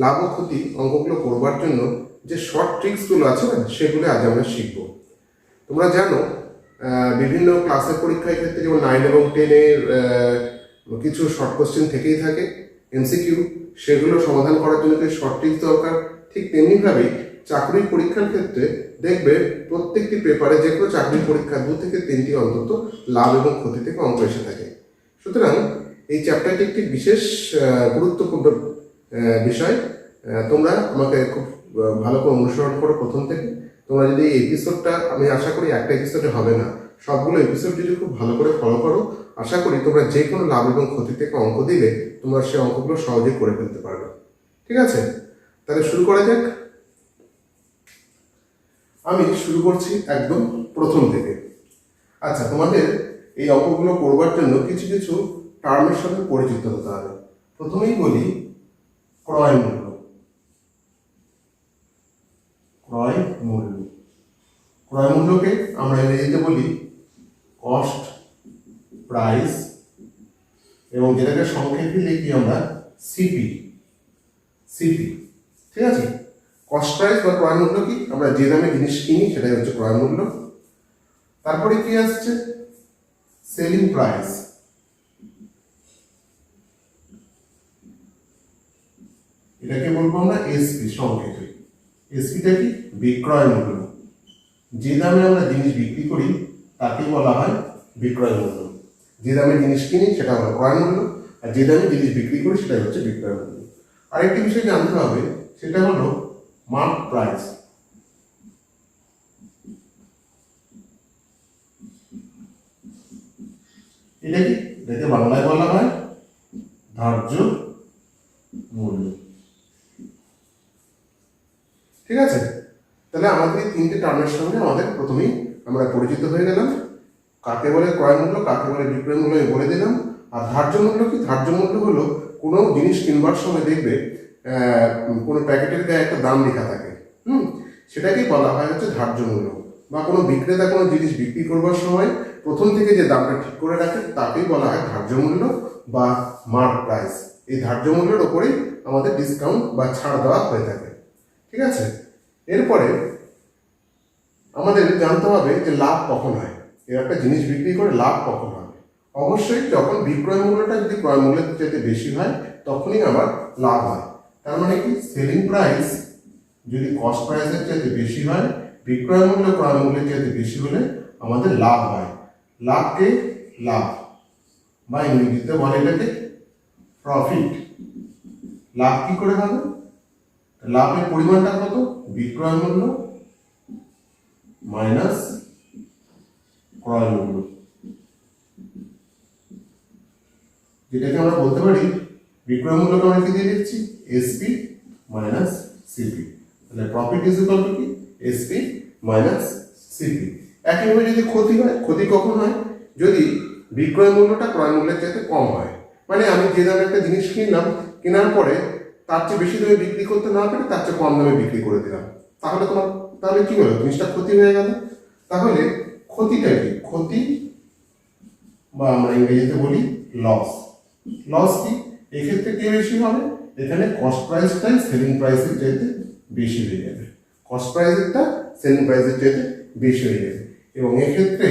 লাভ ও ক্ষতি অঙ্কগুলো করবার জন্য যে শর্ট ট্রিক্সগুলো আছে না, সেগুলো আজ আমরা শিখব। তোমরা জানো বিভিন্ন ক্লাসের পরীক্ষার ক্ষেত্রে যেমন 9 এবং 10-এর কিছু শর্ট কোশ্চেন থেকেই থাকে, এমসিকিউ, সেগুলো সমাধান করার জন্য শর্ট ট্রিক্স দরকার। ঠিক তেমনিভাবেই চাকরির পরীক্ষার ক্ষেত্রে দেখবে প্রত্যেকটি পেপারে, যে কোনো চাকরির পরীক্ষা 2 থেকে 3টি অন্তত লাভ এবং ক্ষতি থেকে অঙ্ক এসে থাকে। সুতরাং এই চ্যাপ্টারটি একটি বিশেষ গুরুত্বপূর্ণ বিষয়। তোমরা আমাকে খুব ভালো করে অনুসরণ করো প্রথম থেকে। তোমরা যদি এই এপিসোডটা, আমি আশা করি একটা এপিসোডে হবে না, সবগুলো এপিসোড যদি খুব ভালো করে ফলো করো, আশা করি তোমরা যে কোনো লাভ এবং ক্ষতি থেকে অঙ্ক দিলে তোমরা সেই অঙ্কগুলো সহজেই করে ফেলতে পারবে। ঠিক আছে, তাহলে শুরু করা যাক। আমি শুরু করছি একদম প্রথম থেকে। আচ্ছা, তোমাদের এই অঙ্কগুলো করবার জন্য কিছু কিছু টার্মের সাথে পরিচিত হতে হবে। প্রথমেই বলি ক্রয় মূল্য। ক্রয় মূল্য, ক্রয় মূল্যকে আমরা ইংরেজিতে বলি কস্ট প্রাইস, এবং যেটাকে সংক্ষেপে লিখি আমরা সিপি। সিপি, ঠিক আছে। কস্ট প্রাইস বা ক্রয় মূল্য কি? আমরা যে দামে জিনিস কিনি সেটাই হচ্ছে ক্রয় মূল্য। তারপরে কি আসছে? Selling price. এটাকে বলবো আমরা এসপি সংক্ষেপে। এসপিটা কি? বিক্রয় মূল্য। যে দামে আমরা জিনিস বিক্রি করি তাকে বলা হয় বিক্রয় মূল্য। যে দামে জিনিস কিনি সেটা হলো ক্রয় মূল্য, আর যে দামে জিনিস বিক্রি করি সেটাই হচ্ছে বিক্রয় মূল্য। আরেকটি বিষয় জানতে হবে, সেটা হলো মার্ক প্রাইস। এটা কি? এটাকে বাংলায় বলা হয় ধার্য মূল্য। ঠিক আছে, তাহলে আমাদের এই 3টে টার্মের সঙ্গে আমাদের প্রথমেই আমরা পরিচিত হয়ে গেলাম। কাকে বলে ক্রয় মূল্য, কাকে বলে বিক্রয় মূল্য বলে দিলাম। আর ধার্য মূল্য কি? ধার্য মূল্য হলো কোনো জিনিস কিনবার সময় দেখবে কোনো প্যাকেটের গায়ে একটা দাম লেখা থাকে, সেটাকেই বলা হয় হচ্ছে ধার্য মূল্য। বা কোনো বিক্রেতা কোনো জিনিস বিক্রি করবার সময় প্রথম থেকে যে দামটা ঠিক করে রাখে তাকেই বলা হয় ধার্য মূল্য বা মার্ক প্রাইস। এই ধার্য মূল্যের ওপরেই আমাদের ডিসকাউন্ট বা ছাড় দেওয়া হয়ে থাকে। ঠিক আছে, এরপরে আমাদের জানতে হবে যে লাভ কখন হয়। এর একটা জিনিস বিক্রি করে লাভ কখন হবে? অবশ্যই যখন বিক্রয় মূল্যটা যদি ক্রয় মূল্যের চাইতে বেশি হয় তখনই আবার লাভ হয়। তার মানে কি? সেলিং প্রাইস যদি কস্ট প্রাইসের চাইতে বেশি হয়, বিক্রয় মূল্য ক্রয় মূল্যের চাইতে বেশি হলে আমাদের লাভ হয়। লাভকে লাভ বা ইংরেজিতে বলে এটাকে প্রফিট। লাভ কি করে হবে? লাভের পরিমাণটা কত? বিক্রয় মূল্য মাইনাস ক্রয় মূল্য, যেটাকে আমরা বলতে পারি বিক্রয় মূল্যকে আমরা কি দিয়ে লিখছি? SP minus CP. তাহলে প্রফিট ইজ ইকুয়াল টু কি? SP minus CP. একইভাবে যদি ক্ষতি হয়, ক্ষতি কখন হয়? যদি বিক্রয় মূল্যটা ক্রয় মূল্যের চাইতে কম হয়। মানে আমি যে দামে একটা জিনিস কিনলাম, কেনার পরে তার চেয়ে বেশি দামে বিক্রি করতে না পেরে তার চেয়ে কম দামে বিক্রি করে দিলাম, তাহলে কি হলো? জিনিসটা ক্ষতি হয়ে গেল। তাহলে ক্ষতিটা কি? ক্ষতি বা আমরা ইংরেজিতে বলি লস। লস কি? এক্ষেত্রে কি বেশি হবে? এখানে কস্ট প্রাইসটাই সেলিং প্রাইসের চাইতে বেশি হয়ে যাবে। কস্ট প্রাইসেরটা সেলিং প্রাইসের চাইতে বেশি হয়ে যাবে, এবং এক্ষেত্রে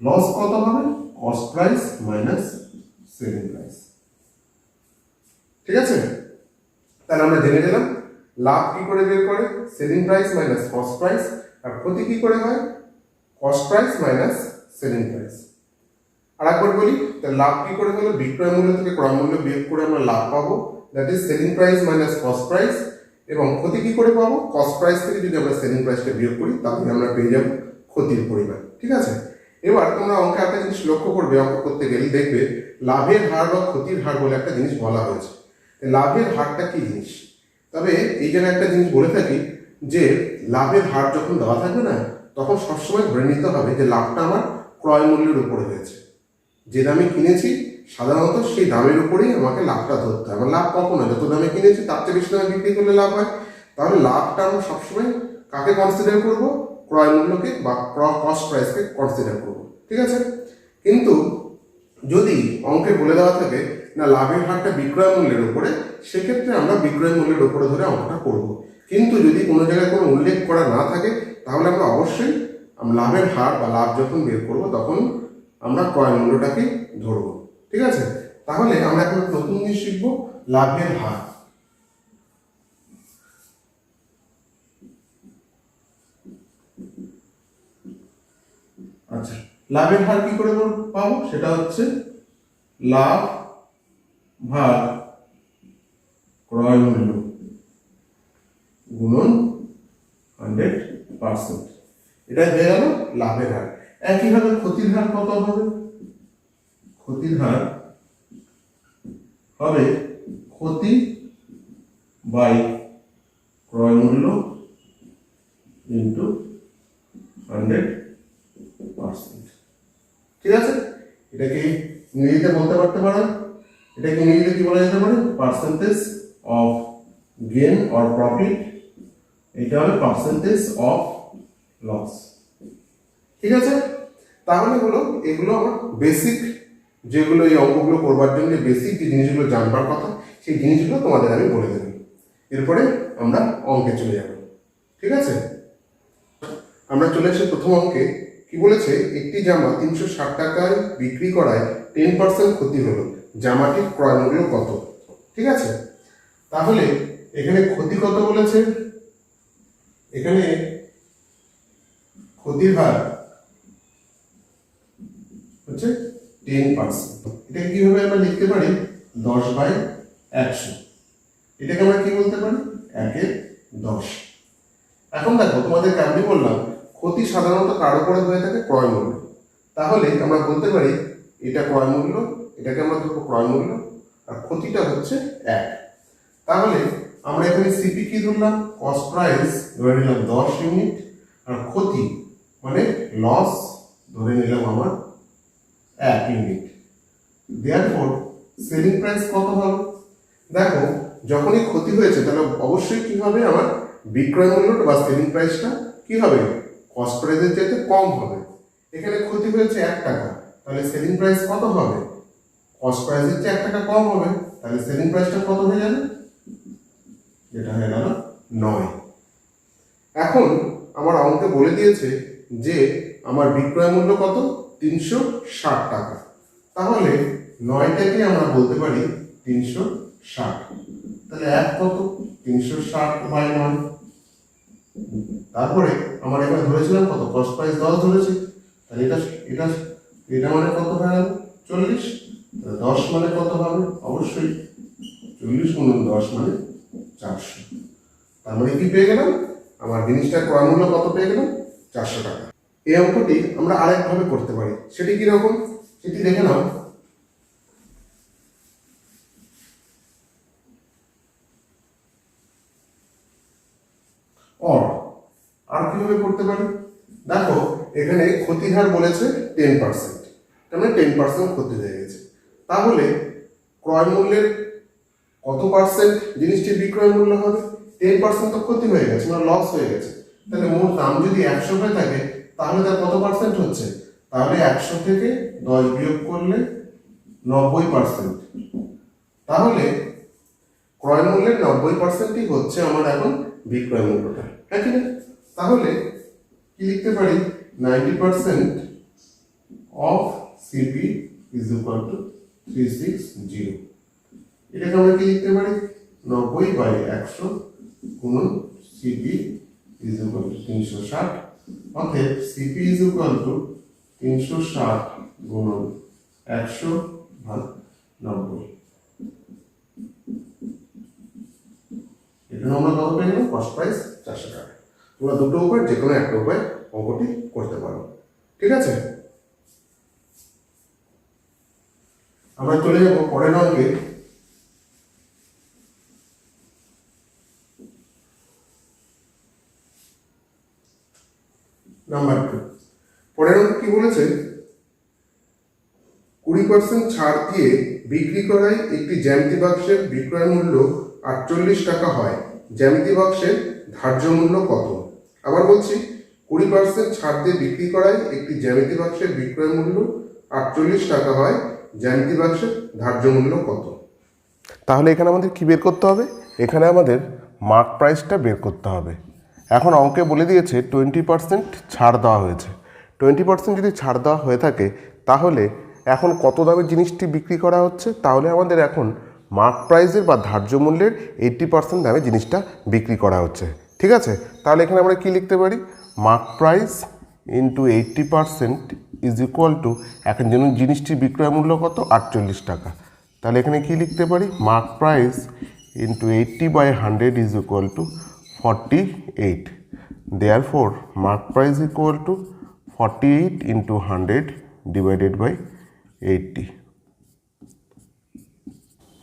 লস কত হবে? Cost price minus selling price. ঠিক আছে, তাহলে আমরা জেনে গেলাম লাভ কি করে বের করে? Selling price minus cost price. আর ক্ষতি কি করে হয়? Cost price minus selling price. আর একবার বলি, তাহলে লাভ কি করে হলো? বিক্রয় মূল্য থেকে ক্রয় মূল্য বিয়োগ করে আমরা লাভ পাবো, that is selling price minus cost price. এবং ক্ষতি কি করে পাবো? কস্ট প্রাইস থেকে যদি আমরা সেলিং প্রাইসটা বিয়োগ করি তাহলে আমরা পেয়ে যাবো ক্ষতির পরিমাণ। ঠিক আছে, এবার তোমরা অঙ্কে একটা জিনিস লক্ষ্য করবে, অঙ্ক করতে গেলে দেখবে লাভের হার বা ক্ষতির হার বলে একটা জিনিস বলা হয়েছে। লাভের হারটা কি জিনিস? তবে এই জায়গায় একটা জিনিস বলে থাকি যে লাভের হার যখন দেওয়া থাকবে না, তখন সবসময় ধরে নিতে হবে যে লাভটা আমার ক্রয় মূল্যের উপরে হয়েছে। যে দামে কিনেছি সাধারণত সেই দামের উপরেই আমাকে লাভটা ধরতে হবে। লাভ কখন হয়? যত দামে কিনেছি তার চেয়ে বেশি দামে বিক্রি করলে লাভ হয়। তাহলে লাভটা আমরা সবসময় কাকে কনসিডার করবো? ক্রয় মূল্যকে বা কস্ট প্রাইসকে কনসিডার করবো। ঠিক আছে, কিন্তু যদি অঙ্কে বলে দেওয়া থাকে না লাভের হারটা বিক্রয় মূল্যের উপরে, সেক্ষেত্রে আমরা বিক্রয় মূল্যের উপরে ধরে অঙ্কটা করব। কিন্তু যদি কোনো জায়গায় কোনো উল্লেখ করা না থাকে তাহলে আমরা অবশ্যই লাভের হার বা লাভ যখন বের করব তখন আমরা ক্রয় মূল্যটাকে ধরব। ঠিক আছে, তাহলে আমরা এখন নতুন জিনিস শিখবো, লাভের হার। আচ্ছা, লাভের হার কি করে পাবো? সেটা হচ্ছে লাভ ভাগ ক্রয় মূল্য গুণন 100%। এটা হয়ে গেল লাভের হার। একইভাবে ক্ষতির হার কত হবে? ক্ষতির হার হবে ক্ষতি বাই ক্রয় মূল্য ইন্টু 100%। ঠিক আছে, এটাকে ইংরেজিতে বলতে পারতে পারেন, এটাকে ইংরেজিতে কি বলা যেতে পারে? Percentage of gain or profit. এটা হবে পার্সেন্টেজ অফ লস। ঠিক আছে, তাহলে হলো এগুলো আমার বেসিক, যেগুলো এই অঙ্কগুলো করবার জন্য বেসিক যে জিনিসগুলো জানবার কথা সেই জিনিসগুলো তোমাদের আমি বলে দেব। এরপরে আমরা অঙ্কে চলে যাব। ঠিক আছে, আমরা চলে আসি প্রথম অঙ্কে। কি বলেছে? একটি জামা 360 টাকায় বিক্রি করায় 10% ক্ষতি হলো, জামাটির ক্রয় মূল্য কত? ঠিক আছে, তাহলে এখানে ক্ষতি কত বলেছে? এখানে ক্ষতির হার হচ্ছে 10%। এটাকে কিভাবে আমরা লিখতে পারি? 10/100। এটাকে আমরা কি বলতে পারি? 1/10। এখন দেখো, তোমাদেরকে আমি বললাম ক্ষতি সাধারণত কার উপরে হয়ে থাকে? ক্রয় মূল্য। তাহলে আমরা বলতে পারি এটা ক্রয় মূল্য, এটাকে আমরা ধরবো ক্রয় মূল্য, আর ক্ষতিটা হচ্ছে 1। তাহলে আমরা এখানে সিপি কি ধরলাম? কস্ট প্রাইস ধরে নিলাম 10 ইউনিট, আর ক্ষতি মানে লস ধরে নিলাম আমার 1 ইউনিট। দেয়ারফর সেলিং প্রাইস কত হবে? দেখো, যখনই ক্ষতি হয়েছে তাহলে অবশ্যই কি হবে? আমার বিক্রয় মূল্যটা বা সেলিং প্রাইসটা কি হবে? কস্ট প্রাইসের চাইতে কম হবে। এখানে ক্ষতি হয়েছে 1 টাকা, তাহলে সেলিং প্রাইস কত হবে? কস্ট প্রাইসের চেয়ে 1 টাকা কম হবে, তাহলে সেলিং প্রাইসটা কত হয়ে যাবে? যেটা হয়ে গেল 9। এখন আমার অঙ্কে বলে দিয়েছে যে আমার বিক্রয় মূল্য কত? 360 টাকা। তাহলে 9টাকে আমরা বলতে পারি 360। তাহলে 1 কত? 360/9। তারপরে আমার এখানে ধরেছিলাম কত? কস্ট প্রাইস 10 ধরেছি, তাহলে এটা এটা এটা মানে কত হয়ে গেল? 40। 10 মানে কত হবে? অবশ্যই 40 গুণন 10 মানে 400। তার মানে কি পেয়ে গেলাম? আমার জিনিসটার ক্রয় মূল্য কত পেয়ে গেলাম? 400 টাকা। এই অঙ্কটি আমরা আরেকভাবে করতে পারি। সেটি কি রকম? সেটি দেখে নাও। আর কিভাবে করতে পারি? দেখো, এখানে ক্ষতির হার বলেছে 10%, তার মানে 10% ক্ষতি হয়ে গেছে। তাহলে ক্রয় মূল্যের কত পার্সেন্ট জিনিসটির বিক্রয় মূল্য হবে? 10% তো ক্ষতি হয়ে গেছে, মানে লস হয়ে গেছে। তাহলে মোট দাম যদি 100 হয়ে থাকে তাহলে তার কত পার্সেন্ট হচ্ছে? তাহলে 100 থেকে 10 বিয়োগ করলে 90%। তাহলে ক্রয় মূল্যের 90%ই হচ্ছে আমার এখন বিক্রয় মূল্যটা, হ্যাঁ কি না? তাহলে কি লিখতে পারি? 90% of CP is equal two 360। এটাকে আমরা কি লিখতে পারি? 90/100 গুণন সিপি ইজ ইকুয়াল টু 360। অতএব সিপি ইজ ইকুয়াল টু 360 গুণন 100/90। এখানে আমরা কত পেয়ে গেলাম? কস্ট প্রাইস 400 টাকা। তোমরা দুটো উপায় যে কোনো একটা উপায় অঙ্কটি করতে পারো। ঠিক আছে, আমরা চলে যাব পরের অঙ্কে। নাম্বার 2। পরের অঙ্ক কি বলেছে? 20% ছাড় দিয়ে বিক্রি করায় একটি জ্যামিতি বাক্সের বিক্রয় মূল্য 48 টাকা হয়, জ্যামিতি বাক্সের ধার্য মূল্য কত? আবার বলছি, 20% ছাড় দিয়ে বিক্রি করায় একটি জ্যামিতি বাক্সের বিক্রয় মূল্য 48 টাকা হয়, জ্যামিতি বাক্সের ধার্য মূল্য কত। তাহলে এখানে আমাদের কি বের করতে হবে, এখানে আমাদের মার্ক প্রাইসটা বের করতে হবে। এখন অঙ্কে বলে দিয়েছে 20% ছাড় দেওয়া হয়েছে। 20% যদি ছাড় দেওয়া হয়ে থাকে তাহলে এখন কত দামের জিনিসটি বিক্রি করা হচ্ছে, তাহলে আমাদের এখন মার্ক প্রাইসের বা ধার্য মূল্যের 80% দামে জিনিসটা বিক্রি করা হচ্ছে। ঠিক আছে, তাহলে এখানে আমরা কি লিখতে পারি, mark price into 80% is equal two, এখন যেন জিনিসটির বিক্রয় মূল্য কত, 48 টাকা। তাহলে এখানে কি লিখতে পারি, mark price into 80/100 is equal to 48। Therefore mark price equal to 48 into 100 divided by 80,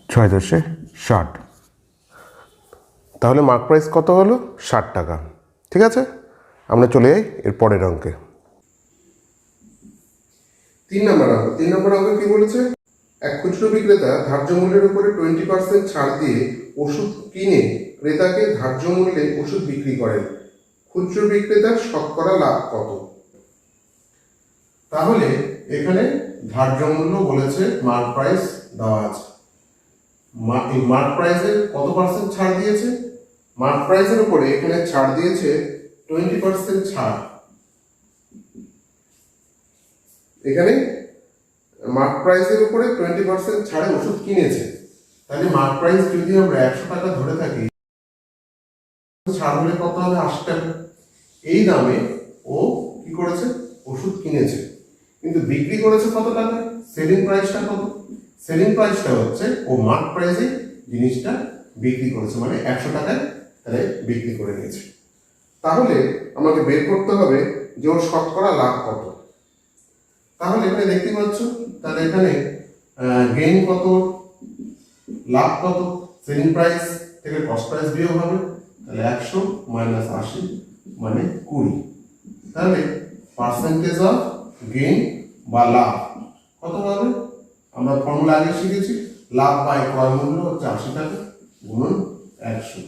6×60। তাহলে মার্ক প্রাইস কত হলো, 60 টাকা। ঠিক আছে, আমরা চলে যাই এর পরের অঙ্কে। 3 নম্বর অঙ্ক। 3 নম্বর অঙ্কে কি বলেছে, এক খুচরো বিক্রেতা ধার্য মূল্যের উপরে 20% ছাড় দিয়ে ওষুধ কিনে ক্রেতাকে ধার্য মূল্যে ওষুধ বিক্রি করেন, খুচরো বিক্রেতার শতকরা লাভ কত। তাহলে এখানে ধার্য মূল্য বলেছে, মার্ক প্রাইস দেওয়া আছে। মার্ক প্রাইসের কত পার্সেন্ট ছাড় দিয়েছে, মার্ক প্রাইসের উপরে এখানে ছাড় দিয়েছে 20% ছাড়। এখানে মার্ক প্রাইসের উপরে 20% ছাড়ে ওষুধ কিনেছে। তাহলে মার্ক প্রাইস যদি আমরা 100 টাকা ধরে থাকি, ছাড় হলে কত হবে, 80 টাকা। এই দামে ও কি করেছে, ওষুধ কিনেছে, কিন্তু বিক্রি করেছে কত টাকা, সেলিং প্রাইসটা কত, সেলিং প্রাইসটা হচ্ছে ও মার্ক প্রাইসে জিনিসটা বিক্রি করেছে, মানে 100 টাকায় তাহলে বিক্রি করে নিয়েছে। তাহলে আমাকে বের করতে হবে যে ওর শতকরা লাভ কত। তাহলে এখানে দেখতে পাচ্ছ, তাহলে এখানে গেইন কত, লাভ কত, সেলিং প্রাইস থেকে কস্ট প্রাইস বিয়োগ হবে, তাহলে 100 মাইনাস 80 মানে 20। তাহলে পার্সেন্টেজ অফ গেইন বা লাভ কত হবে, আমরা ফর্মুলা আগে শিখেছি, লাভ বাই ক্রয় মূল্য হচ্ছে 80 টাকা গুণন 100।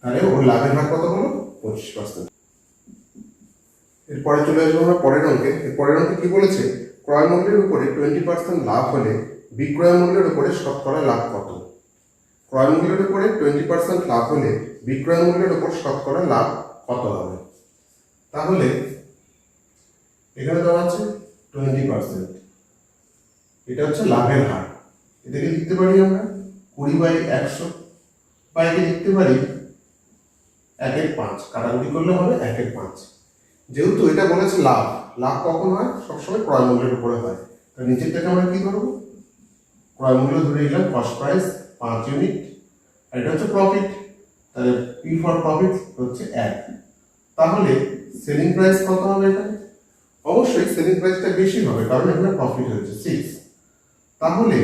তাহলে ওর লাভের ভাগ কত হলো, 25%। এরপরে চলে আসবো আমরা পরের অঙ্কে। পরের অঙ্কে কি বলেছে, ক্রয় মূল্যের উপরে 20% লাভ হলে বিক্রয় মূল্যের উপরে শতকরা লাভ কত। ক্রয় মূল্যের উপরে 20% লাভ হলে বিক্রয় মূল্যের উপর শতকরা লাভ কত হবে। তাহলে এখানে দেওয়া আছে 20%, এটা হচ্ছে লাভের হার। এটাকে লিখতে পারি আমরা 20/100, বা একে লিখতে পারি 1/5, কাটাকুটি করলে হবে 1/5। যেহেতু এটা বলেছে লাভ, লাভ কখন হয়, সবসময় ক্রয় মূল্যের উপরে হয়। তো নিচের থেকে আমরা কি করবো, ক্রয় মূল্য ধরে নিলাম, কস্ট প্রাইস 5 ইউনিট, আর এটা হচ্ছে প্রফিট, তাহলে পি ফর প্রফিট হচ্ছে 1। তাহলে সেলিং প্রাইস কত হবে এখানে, অবশ্যই সেলিং প্রাইসটা বেশি হবে, কারণ এখানে প্রফিট হয়েছে 6। তাহলে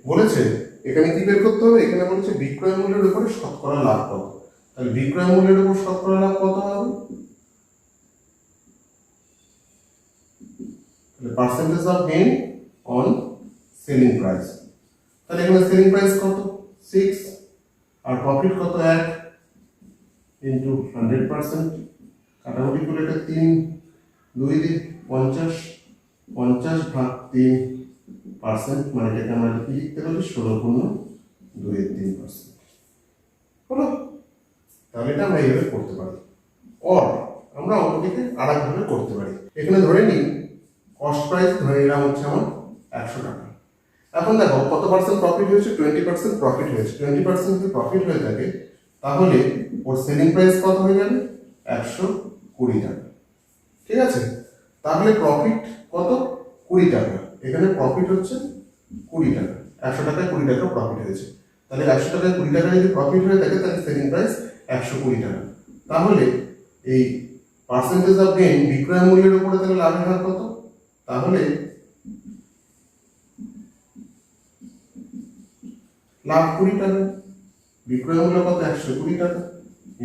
বলেছে এখানে কি বের করতে হবে, এখানে বলেছে বিক্রয় মূল্যের উপরে শতকরা লাভ কত। তাহলে বিক্রয় মূল্যের উপর শতকরা লাভ কত হবে, percentage of gain on selling price. তাহলে এখানে সেলিং প্রাইস কত, 6, আর প্রফিট কত, 1 ইন্টু 100%, কাটাকুটি করে এটা 3, 2 দিয়ে 50, 50/3%, মানে এটাকে আমরা কি লিখতে পারি, 16/2/3% হলো। তাহলে এটা আমরা এইভাবে করতে পারি। অর আমরা অন্যদিকে আরেকভাবে করতে পারি। এখানে ধরে নিই কস্ট প্রাইস ধরে নিলাম হচ্ছে আমার 100 টাকা। এখন দেখো কত পার্সেন্ট প্রফিট হয়েছে, 20% প্রফিট হয়েছে। 20% যদি প্রফিট হয়ে থাকে তাহলে ওর সেলিং প্রাইস কত হয়ে যাবে, 120 টাকা। ঠিক আছে, তাহলে প্রফিট কত, 20 টাকা। এখানে প্রফিট হচ্ছে 20 টাকা, 100 টাকায় 20 টাকা প্রফিট হয়েছে। তাহলে 100 টাকায় 20 টাকা যদি প্রফিট হয়ে থাকে, তাহলে সেলিং প্রাইস 120 টাকা। তাহলে এই পার্সেন্টেজ অফ গেইন বিক্রয় মূল্যের উপরে তাহলে লাভের হার কত, তাহলে লাভ 20 টাকা, বিক্রয় মূল্য কত, 120 টাকা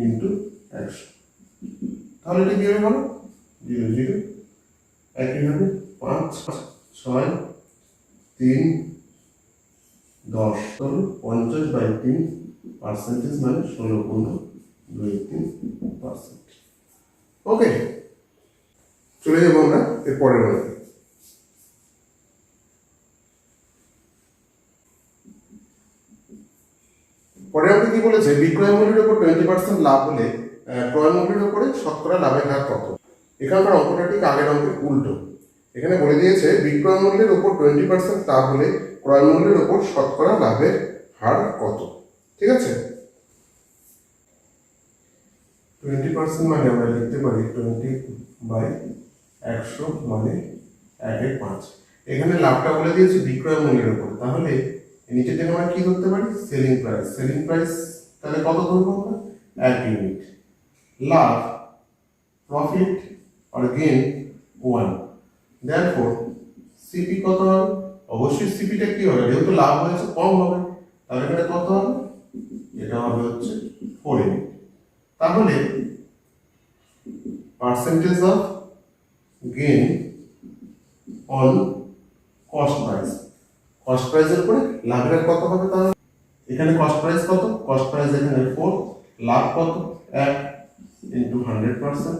ইন্টু 100। তাহলে এটা কি হবে, 0 0, একই হবে 5 6 3 10, তাহলে 50/3 পার্সেন্টেজ মানে 16/2 2.3%। ওকে, চলে যাবো আমরা এর পরের অঙ্কে। পরের অঙ্কে কি বলেছে, বিক্রয় মূল্যের উপর 20% লাভ হলে ক্রয় মূল্যের উপরে শতকরা লাভের হার কত। এখানকার অঙ্কটা ঠিক আগের অঙ্কের উল্টো। এখানে বলে দিয়েছে বিক্রয় মূল্যের উপর 20% লাভ হলে ক্রয় মূল্যের উপর শতকরা লাভের হার কত। ঠিক আছে, 20% মানে আমরা লিখতে পারি 20/100 মানে 1/5। এখানে লাভটা বলে দিয়েছে বিক্রয় মূল্যের উপর, তাহলে নিচে থেকে আমরা কি ধরতে পারি, সেলিং প্রাইস। সেলিং প্রাইস তাহলে কত ধরবো আমরা, 1 ইউনিট। লাভ, প্রফিট আর গেইন 1। দেয়ারফর সিপি কত হবে, অবশ্যই সিপিটা কি হবে, যেহেতু লাভ হয়েছে কম হবে, তাহলে এখানে কত হবে, এটা হবে হচ্ছে 4 ইউনিট। তাহলে percentage of gain on cost price, cost প্রাইসের উপরে লাভের কত হবে, তাহলে এখানে কস্ট প্রাইস কত, কস্ট প্রাইস এখানে 4, লাভ কত 1 ইনটু 100%,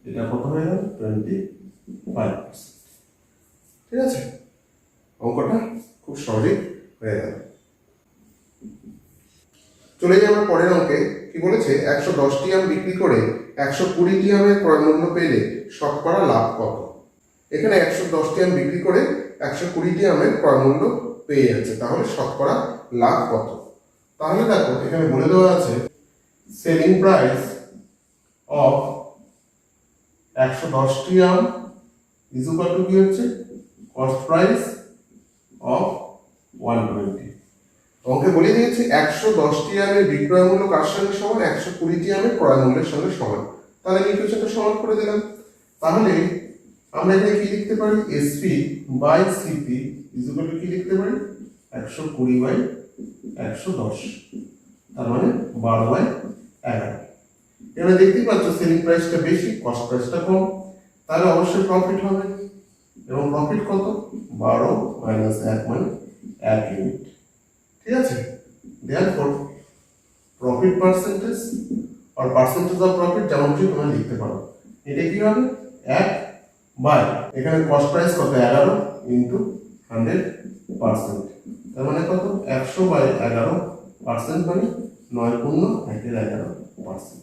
এটা কত হয়ে গেল 25%। ঠিক আছে, অঙ্কটা খুব সহজেই হয়ে গেল। চলে যাই আমরা পরের অঙ্কে। কি বলেছে, 110টি আম বিক্রি করে 120টি আমের ক্রয় মূল্য পেলে শতকরা লাভ কত। এখানে 110টি আম বিক্রি করে 120টি আমের ক্রয় মূল্য পেয়ে যাচ্ছে, তাহলে শতকরা লাভ কত। তাহলে দেখো এখানে বলে দেওয়া আছে সেলিং প্রাইস অফ 110টি আম ইজ ইকুয়াল টু কি হচ্ছে, কস্ট প্রাইস অফ 120। অঙ্কে বলে দিয়েছে 110টি আমের বিক্রয় মূল্য কার সঙ্গে সমান, 120টি আমের ক্রয় মূল্যের সঙ্গে সমান। তাহলে আমি ইকুয়েশনটা সমান করে দিলাম। তাহলে আমরা এখানে কি লিখতে পারি, SP by CP is equal to কি লিখতে পারি, 120/110, তার মানে 12/11। এখানে দেখতেই পাচ্ছ সেলিং প্রাইসটা বেশি, কস্ট প্রাইসটা কম, তাহলে অবশ্যই প্রফিট হবে। এবং প্রফিট কত, 12 - 1 মানে 1 ইউনিট। ঠিক আছে, দেয়ারফর প্রফিট পার্সেন্টেজ আর পার্সেন্টেজ অফ প্রফিট যেমন কি তোমরা লিখতে পারো, এটা কি হবে 1 বাই এখানে কস্ট প্রাইস কত 11 ইনটু 100%, তার মানে কত 100/11% মানে 9×1=11%।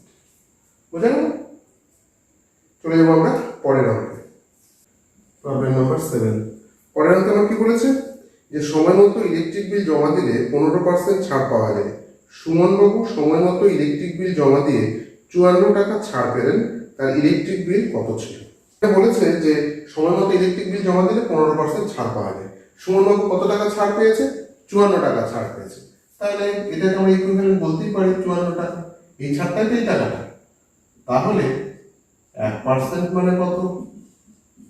বুঝা গেল। চলে যাবো আমরা পরের অঙ্কে, প্রবলেম নাম্বার 7। পরের অঙ্কে আমার কি বলেছে, যে সময় মতো ইলেকট্রিক বিল জমা দিলে 15% ছাড় পাওয়া যায়। সুমনবাবু সময় মতো ইলেকট্রিক বিল জমা দিয়ে 54 টাকা ছাড় পেলেন, তার ইলেকট্রিক বিল কত ছিল। বলেছে যে সময় মতো ইলেকট্রিক বিল জমা দিলে 15% ছাড় পাওয়া যায়। সুমনবাবু কত টাকা ছাড় পেয়েছে, 54 টাকা ছাড় পেয়েছে। তাহলে এটাকে আমরা ইকুইভ্যালেন্ট বলতেই পারি 54 টাকা, এই ছাড়টাই তো এই টাকাটা। তাহলে 1% মানে কত,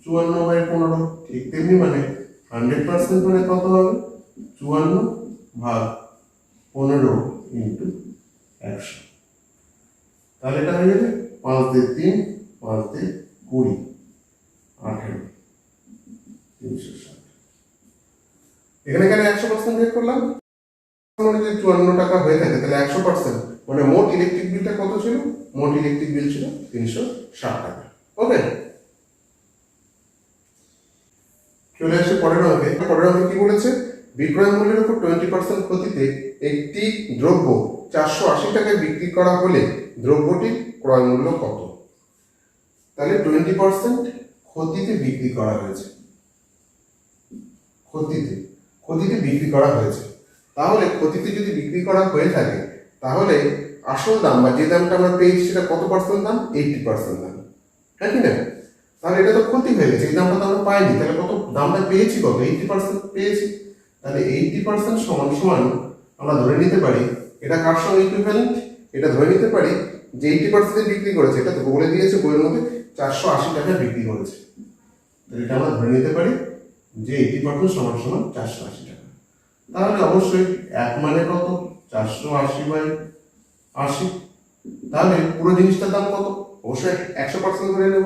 54/15। ঠিক তেমনি মানে 100% মানে কত হবে, 54/15 ইন্টু 100। তাহলে এটা হয়ে যাবে 5 দিয়ে 3, 5 দিয়ে 20, 18, 360। এখানে কেন 100% বের করলাম, মানে যদি 54 টাকা হয়ে থাকে তাহলে 100% মানে মোট ইলেকট্রিক বিলটা কত ছিল, মোট ইলেকট্রিক বিল ছিল 360 টাকা। ওকে, চলে আসে পরের অঙ্কে। পরের অঙ্কে কি বলেছে, বিক্রয় মূল্যের উপর 20% ক্ষতিতে একটি দ্রব্য 480 টাকায় বিক্রি করা হলে দ্রব্যটির ক্রয় মূল্য কত। তাহলে 20% ক্ষতিতে বিক্রি করা হয়েছে, ক্ষতিতে বিক্রি করা হয়েছে। তাহলে ক্ষতিতে যদি বিক্রি করা হয়ে থাকে তাহলে আসল দাম বা যে দামটা আমরা পেয়েছি সেটা কত পার্সেন্ট দাম, 80% দাম, হ্যাঁ কি না। তাহলে এটা তো ক্ষতি হয়ে গেছে, এই দামটা তো আমরা পাইনি, তাহলে কত দামটা পেয়েছি, কত 80% পেয়েছি। তাহলে 80% সমান সমান আমরা ধরে নিতে পারি এটা কার সঙ্গে ইকুইভ্যালেন্ট, এটা ধরে নিতে পারি যে 80% বিক্রি করেছে, এটা তো বলে দিয়েছে বইয়ের মধ্যে 480 টাকায় বিক্রি করেছে। তাহলে এটা আমরা ধরে নিতে পারি যে 80% সমান সমান 480 টাকা। তাহলে অবশ্যই 1 মানে কত, 480/80। তাহলে পুরো জিনিসটার দাম কত, অবশ্যই 100% ধরে নেব।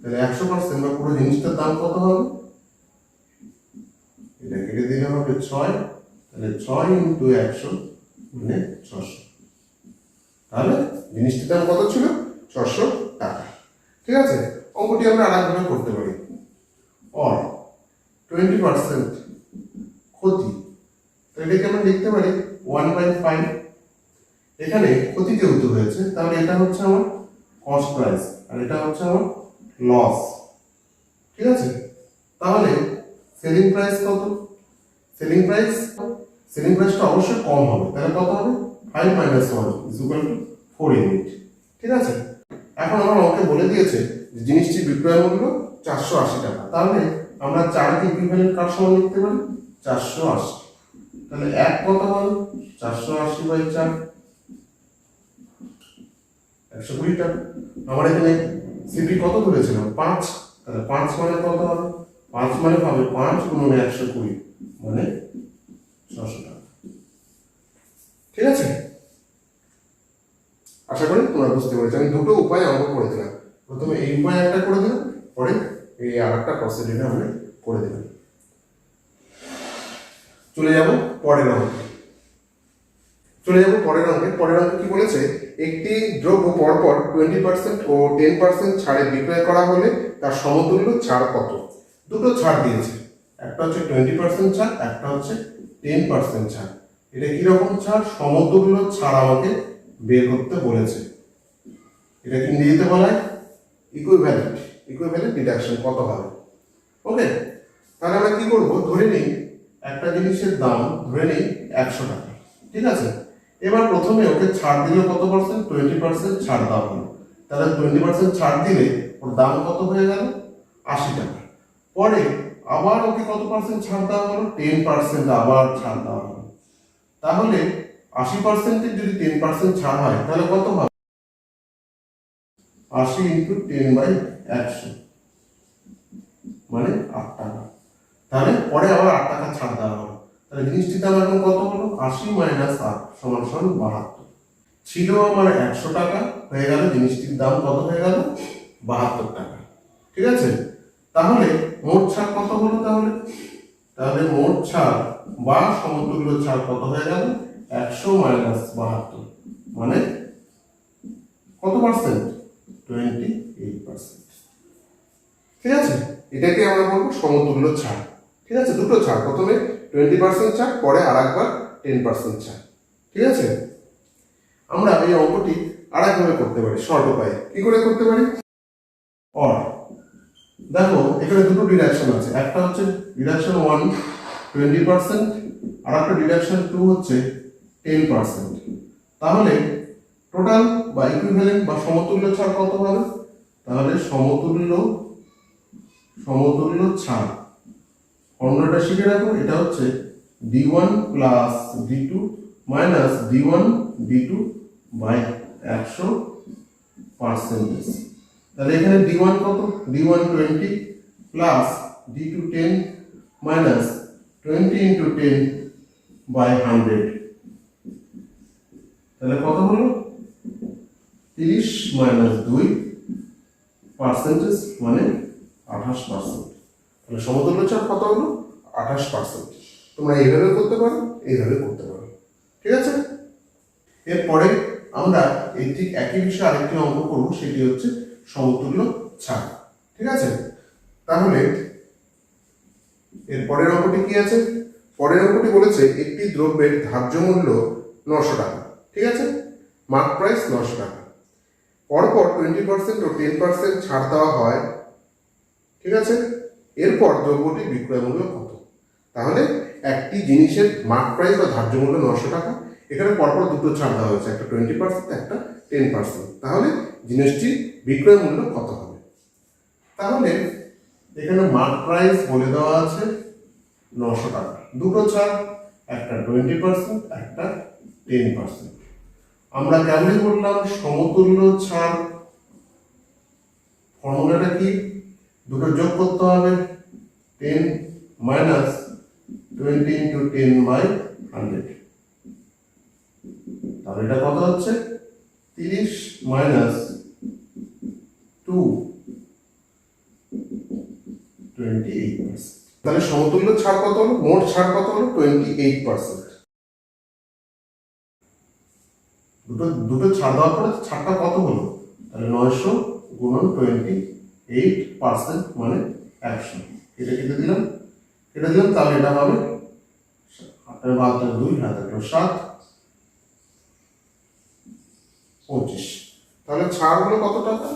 তাহলে 100% বা পুরো জিনিসটার দাম কত হবে, এটা কেটে দিলে হবে 6, তাহলে 6 × 100 মানে 600। তাহলে জিনিস জিনিসটির দাম কত ছিল? 600 টাকা। ঠিক আছে, অঙ্কটি আমরা আরেকভাবে করতে পারি। অর 20% ক্ষতি, তো এটাকে আমরা লিখতে পারি 1/5। এখানে ক্ষতি যেহেতু হয়েছে তাহলে এটা হচ্ছে আমার কস্ট প্রাইস আর এটা হচ্ছে আমার লস। ঠিক আছে, তাহলে সেলিং প্রাইস কত? সেলিং প্রাইসটা অবশ্যই কম হবে, তাহলে কত হবে? 5 - 1 = 4 ইউনিট। ঠিক আছে, এখন আমার অঙ্কে বলে দিয়েছে যে জিনিসটির বিক্রয় মূল্য 480 টাকা, তাহলে আমরা 4কে ইকুইভ্যালেন্ট কার সমান লিখতে পারি? 480। তাহলে 1 কত হলো? 480/4, 120 টাকা। আমরা এখানে সিপি কত ধরেছিলাম? 5, তাহলে 5 মানে কত হবে? 5 মানে পাবে 5 × 120 মানে 600 টাকা। ঠিক আছে, আশা করি তোমরা বুঝতে পেরেছো। আমি দুটো উপায় অঙ্ক করে দিলাম, প্রথমে এই উপায় একটা করে দিলাম, পরে এই আরেকটা প্রসিডিউরে আমরা করে দিলাম। চলে যাব পরের অঙ্কে। পরের অঙ্কে কি বলেছে? একটি দ্রব্য পরপর 20% ও 10% ছাড়ে বিক্রয় করা হলে তার সমতুল্য ছাড় কত? দুটো ছাড় দিয়েছে, একটা হচ্ছে 20% ছাড়, একটা হচ্ছে 10% ছাড়। এটা কিরকম ছাড়? সমতুল্য ছাড় আমাকে বের করতে বলেছে। এটা ইংরেজিতে বলা হয় ইকুইভ্যালেন্ট ডিডাকশন কত হবে। ওকে, তাহলে আমরা কি করব? ধরে নিই একটা জিনিসের দাম ধরে নিই 100 টাকা। ঠিক আছে, এবার প্রথমে ওকে ছাড় দিলে কত পার্সেন্ট? 20% ছাড় দেওয়া হলো, তাহলে 20% ছাড় দিলে ওর দাম কত হয়ে গেল? 80 টাকা। পরে আবার ওকে কত পার্সেন্ট ছাড় দেওয়া হলো? 10% আবার ছাড় দেওয়া হলো। তাহলে 80% যদি 10% ছাড় হয় তাহলে কত হবে? 80 × 10/100 মানে 8 টাকা। তাহলে পরে আবার 8 টাকা ছাড় দেওয়া হলো, তাহলে জিনিসটির দাম এখন কত হলো? 80 - 8 = 72। ছিল আমার 100 টাকা, হয়ে গেল জিনিসটির দাম কত হয়ে গেল? 72 টাকা। ঠিক আছে, তাহলে মোট ছাড় কত হলো? তাহলে মোট ছাড় বা সমতুল্য ছাড় কত হয়ে গেল? 100 - 72 মানে কত পার্সেন্ট? 28%। ঠিক আছে, এটাকে আমরা বলবো সমতুল্য ছাড়। ঠিক আছে, দুটো ছাড়, প্রথমে 20% ছাড়, পরে আরেকবার 10% ছাড়। ঠিক আছে, আমরা এই অঙ্কটি আরেকভাবে করতে পারি শর্ট উপায়ে। কি করে করতে পারি? অর দেখো এখানে দুটো ডিডাকশন আছে, একটা হচ্ছে ডিডাকশন 1 20% আর একটা ডিডাকশন 2 হচ্ছে 10%। তাহলে টোটাল বা ইকুইভ্যালেন্ট বা সমতুল্য ছাড় কত হবে? তাহলে সমতুল্য ছাড় ফর্মুলাটা শিখে রাখো, এটা হচ্ছে d1 + d2 - d1 d2 100%। তাহলে এখানে d1 কত? d1 20 + d2 10 - 20 × 10/100, তাহলে কত হলো? 30 - 2% মানে 28%। তাহলে সমতুল্য ছাড় কত হলো? 28%। তোমরা এইভাবে করতে পারো, এইভাবে করতে পারো। ঠিক আছে, এরপরে আমরা এই ঠিক একই বিষয়ে আরেকটি অঙ্ক করব, সেটি হচ্ছে সমতুল্য ছাড়। ঠিক আছে, তাহলে এর পরের অঙ্কটি কি আছে? পরের অঙ্কটি বলেছে একটি দ্রব্যের ধার্য মূল্য 900 টাকা। ঠিক আছে, মার্ক প্রাইস 900 টাকা, পরপর 20% ও 10% ছাড় দেওয়া হয়। ঠিক আছে, এরপর দ্রব্যটির বিক্রয় মূল্য কত? তাহলে একটি জিনিসের মার্ক প্রাইস বা ধার্য মূল্য 900 টাকা, এখানে পরপর দুটো ছাড় দেওয়া হয়েছে, একটা 20% একটা 10%, তাহলে জিনিসটির বিক্রয় মূল্য কত হবে? তাহলে এখানে মার্ক প্রাইস বলে দেওয়া আছে 900 টাকা, দুটো ছাড়, একটা 20% একটা 10%। আমরা কেমনই বললাম সমতুল্য ছাড় ফর্মুলাটা কি? দুটো যোগ করতে হবে, 10 - 20 × 10/100, তাহলে এটা কত হচ্ছে? 30 - 2 28%। তাহলে সমতুল্য ছাড় কত হলো? মোট ছাড় কত হলো? 28%। দুটো দুটো ছাড় দেওয়ার পরে ছাড়টা কত হলো, তাহলে 900 গুণন 28% মানে 100। এটা কেটে দিলাম, তাহলে এটা হবে 8 2 7 25। তাহলে ছাড় হলো কত টাকা,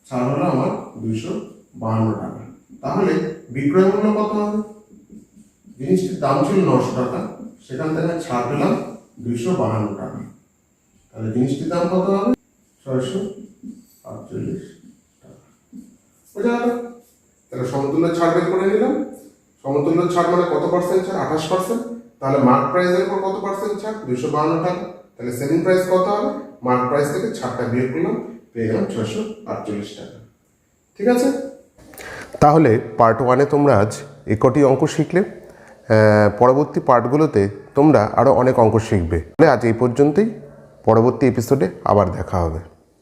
ছাড় হলো আমার 252 টাকা। তাহলে বিক্রয় মূল্য কত হবে, জিনিসটির দাম ছিল 900 টাকা, সেখান থেকে ছাড় পেলাম 252 টাকা, তাহলে জিনিসটির দাম কত হবে 648 টাকা। বোঝা গেল? তাহলে সমতুল্য ছাড় বের করে নিলাম। সমতুল্য ছাড় মানে কত পার্সেন্ট ছাড়, 28%। তাহলে মার্ক প্রাইসের উপর কত পার্সেন্ট ছাড়, 252 টাকা। তাহলে সেলিং প্রাইস কত হবে, মার্ক প্রাইস থেকে ছাড়টা বিয়োগ করলাম, পেয়ে গেলাম 648 টাকা। ঠিক আছে? তাহলে পার্ট 1-এ তোমরা আজ এই কটি অঙ্ক শিখলে। পরবর্তী পার্টগুলোতে তোমরা আরও অনেক অঙ্ক শিখবে। আজ এই পর্যন্তই, পরবর্তী এপিসোডে আবার দেখা হবে।